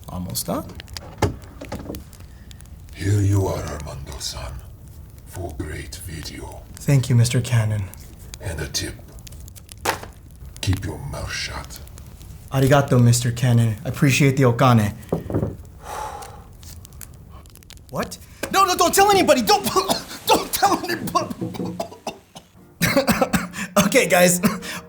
Almost done. Here you are, Armando-san, for great video. Thank you, Mr. Canon. And a tip. Keep your mouth shut. Arigato, Mr. Canon. I appreciate the okane. What? No, don't tell anybody! Don't tell anybody! Okay, guys,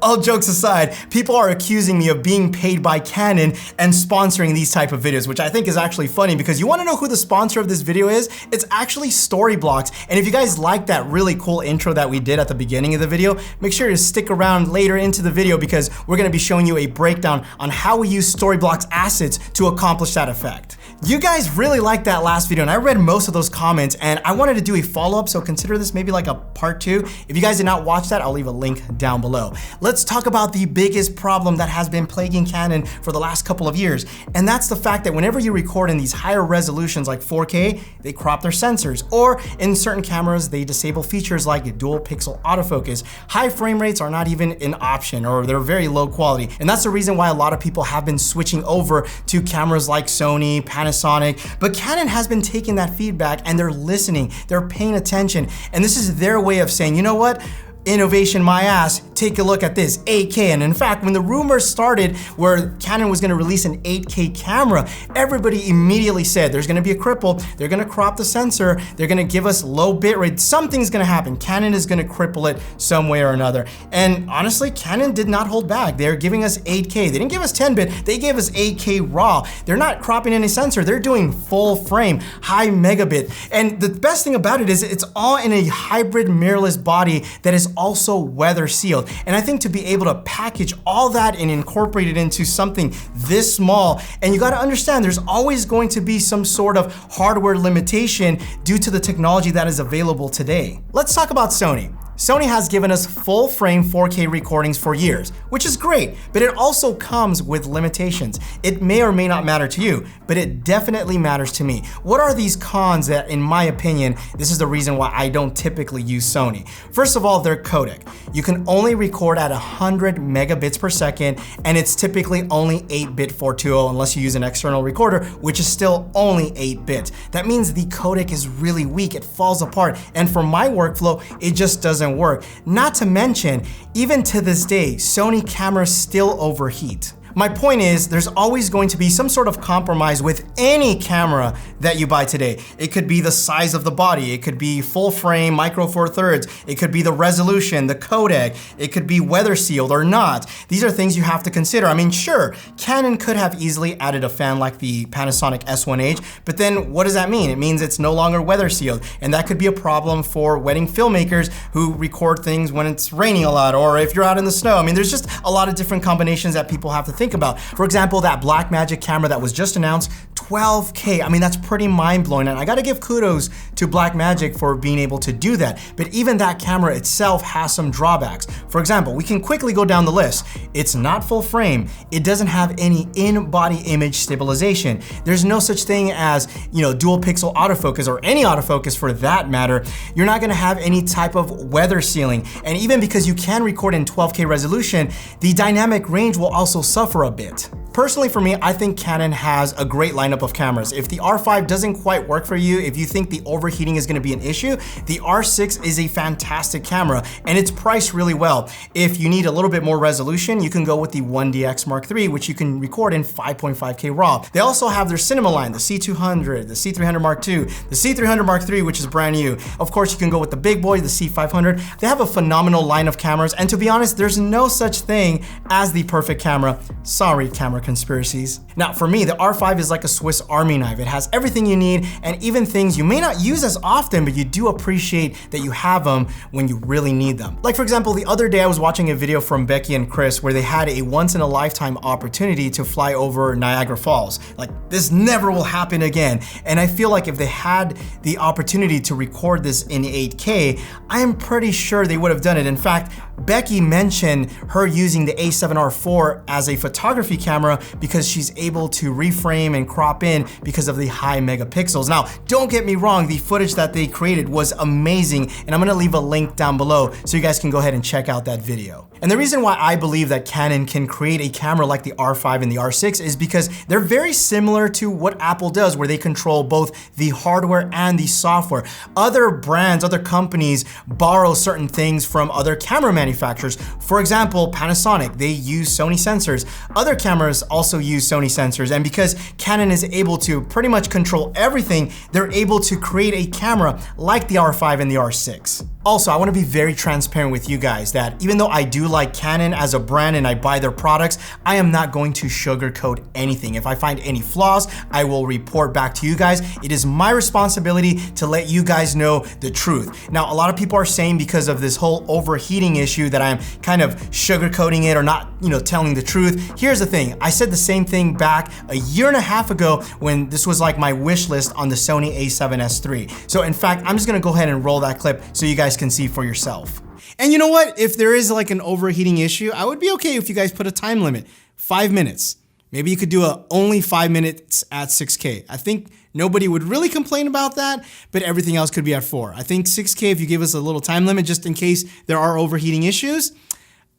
all jokes aside, people are accusing me of being paid by Canon and sponsoring these type of videos, which I think is actually funny because you wanna know who the sponsor of this video is? It's actually Storyblocks. And if you guys like that really cool intro that we did at the beginning of the video, make sure to stick around later into the video because we're gonna be showing you a breakdown on how we use Storyblocks assets to accomplish that effect. You guys really liked that last video and I read most of those comments and I wanted to do a follow-up, so consider this maybe like a part 2. If you guys did not watch that, I'll leave a link down below. Let's talk about the biggest problem that has been plaguing Canon for the last couple of years, and that's the fact that whenever you record in these higher resolutions like 4K, they crop their sensors, or in certain cameras, they disable features like dual pixel autofocus. High frame rates are not even an option, or they're very low quality, and that's the reason why a lot of people have been switching over to cameras like Sony, Panasonic, but Canon has been taking that feedback and they're listening, they're paying attention, and this is their way of saying, you know what? Innovation my ass, take a look at this, 8K. And in fact, when the rumors started where Canon was gonna release an 8K camera, everybody immediately said there's gonna be a cripple, they're gonna crop the sensor, they're gonna give us low bitrate, something's gonna happen. Canon is gonna cripple it some way or another. And honestly, Canon did not hold back. They're giving us 8K. They didn't give us 10-bit, they gave us 8K raw. They're not cropping any sensor, they're doing full frame, high megabit. And the best thing about it is it's all in a hybrid mirrorless body that is also weather sealed. And I think to be able to package all that and incorporate it into something this small, and you gotta understand there's always going to be some sort of hardware limitation due to the technology that is available today. Let's talk about Sony. Sony has given us full frame 4K recordings for years, which is great, but it also comes with limitations. It may or may not matter to you, but it definitely matters to me. What are these cons that, in my opinion, this is the reason why I don't typically use Sony? First of all, their codec. You can only record at 100 megabits per second, and it's typically only 8-bit 420 unless you use an external recorder, which is still only 8-bit. That means the codec is really weak, it falls apart, and for my workflow, it just doesn't work. Not to mention, even to this day, Sony cameras still overheat. My point is, there's always going to be some sort of compromise with any camera that you buy today. It could be the size of the body, it could be full frame, micro four thirds, it could be the resolution, the codec, it could be weather sealed or not. These are things you have to consider. I mean, sure, Canon could have easily added a fan like the Panasonic S1H, but then what does that mean? It means it's no longer weather sealed, and that could be a problem for wedding filmmakers who record things when it's raining a lot, or if you're out in the snow. I mean, there's just a lot of different combinations that people have to think about. For example, that Blackmagic camera that was just announced, 12K. I mean, that's pretty mind-blowing, and I gotta give kudos to Blackmagic for being able to do that. But even that camera itself has some drawbacks. For example, we can quickly go down the list. It's not full frame. It doesn't have any in-body image stabilization. There's no such thing as, dual pixel autofocus, or any autofocus for that matter. You're not gonna have any type of weather sealing. And even because you can record in 12K resolution, the dynamic range will also suffer a bit. Personally, for me, I think Canon has a great lineup of cameras. If the R5 doesn't quite work for you, if you think the overheating is gonna be an issue, the R6 is a fantastic camera and it's priced really well. If you need a little bit more resolution, you can go with the 1DX Mark III, which you can record in 5.5K RAW. They also have their cinema line, the C200, the C300 Mark II, the C300 Mark III, which is brand new. Of course, you can go with the big boy, the C500. They have a phenomenal line of cameras, and to be honest, there's no such thing as the perfect camera. Sorry, camera conspiracies. Now, for me, the R5 is like a Swiss Army knife. It has everything you need, and even things you may not use as often, but you do appreciate that you have them when you really need them. Like, for example, the other day I was watching a video from Becky and Chris where they had a once-in-a-lifetime opportunity to fly over Niagara Falls. Like, this never will happen again. And I feel like if they had the opportunity to record this in 8K, I am pretty sure they would have done it. In fact, Becky mentioned her using the A7R IV as a photography camera camera because she's able to reframe and crop in because of the high megapixels. Now, don't get me wrong, the footage that they created was amazing, and I'm gonna leave a link down below so you guys can go ahead and check out that video. And the reason why I believe that Canon can create a camera like the R5 and the R6 is because they're very similar to what Apple does, where they control both the hardware and the software. Other brands, other companies borrow certain things from other camera manufacturers. For example, Panasonic, they use Sony sensors. Other cameras also use Sony sensors, and because Canon is able to pretty much control everything, they're able to create a camera like the R5 and the R6. Also, I wanna be very transparent with you guys that even though I do like Canon as a brand and I buy their products, I am not going to sugarcoat anything. If I find any flaws, I will report back to you guys. It is my responsibility to let you guys know the truth. Now, a lot of people are saying because of this whole overheating issue that I'm kind of sugarcoating it or not, telling the truth. Here's the thing, I said the same thing back a year and a half ago when this was like my wish list on the Sony a7S III. So in fact, I'm just gonna go ahead and roll that clip so you guys can see for yourself. And you know what? If there is like an overheating issue, I would be okay if you guys put a time limit, 5 minutes. Maybe you could do only 5 minutes at 6K. I think nobody would really complain about that, but everything else could be at 4. I think 6K, if you give us a little time limit just in case there are overheating issues,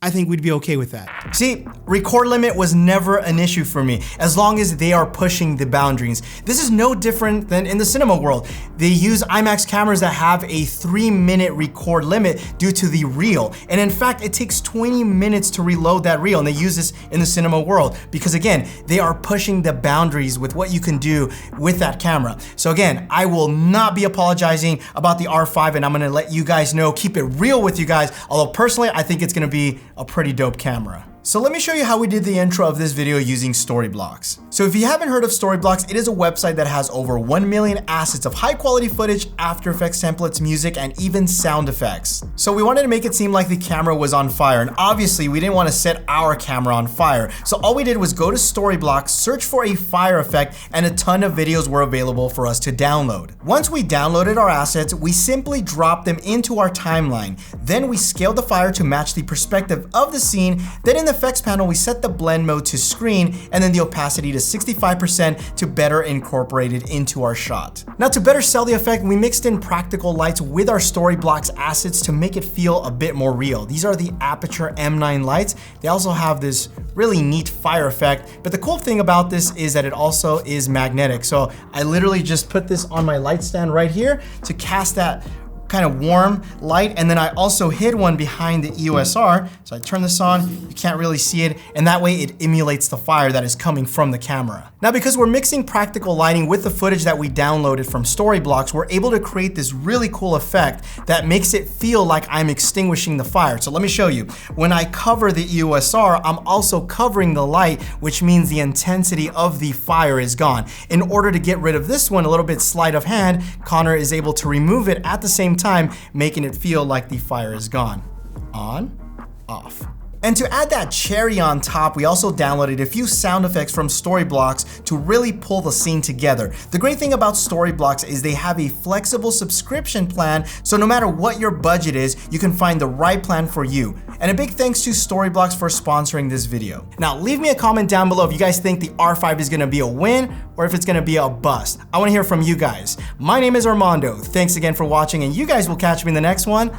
I think we'd be okay with that. See, record limit was never an issue for me, as long as they are pushing the boundaries. This is no different than in the cinema world. They use IMAX cameras that have a 3-minute record limit due to the reel. And in fact, it takes 20 minutes to reload that reel, and they use this in the cinema world because again, they are pushing the boundaries with what you can do with that camera. So again, I will not be apologizing about the R5, and I'm gonna let you guys know, keep it real with you guys, although personally, I think it's gonna be a pretty dope camera. So let me show you how we did the intro of this video using Storyblocks. So if you haven't heard of Storyblocks, it is a website that has over 1 million assets of high quality footage, After Effects templates, music, and even sound effects. So we wanted to make it seem like the camera was on fire, and obviously we didn't want to set our camera on fire. So all we did was go to Storyblocks, search for a fire effect, and a ton of videos were available for us to download. Once we downloaded our assets, we simply dropped them into our timeline. Then we scaled the fire to match the perspective of the scene. Then in the effects panel, we set the blend mode to screen and then the opacity to 65% to better incorporate it into our shot. Now, to better sell the effect, we mixed in practical lights with our Storyblocks assets to make it feel a bit more real. These are the Aperture M9 lights. They also have this really neat fire effect, but the cool thing about this is that it also is magnetic. So I literally just put this on my light stand right here to cast that kind of warm light, and then I also hid one behind the EOS R. So I turn this on, you can't really see it, and that way it emulates the fire that is coming from the camera. Now, because we're mixing practical lighting with the footage that we downloaded from Storyblocks, we're able to create this really cool effect that makes it feel like I'm extinguishing the fire. So let me show you. When I cover the EOS R, I'm also covering the light, which means the intensity of the fire is gone. In order to get rid of this one, a little bit sleight of hand, Connor is able to remove it at the same time, making it feel like the fire is gone. On, off. And to add that cherry on top, we also downloaded a few sound effects from Storyblocks to really pull the scene together. The great thing about Storyblocks is they have a flexible subscription plan, so no matter what your budget is, you can find the right plan for you. And a big thanks to Storyblocks for sponsoring this video. Now, leave me a comment down below if you guys think the R5 is gonna be a win or if it's gonna be a bust. I wanna hear from you guys. My name is Armando. Thanks again for watching, and you guys will catch me in the next one.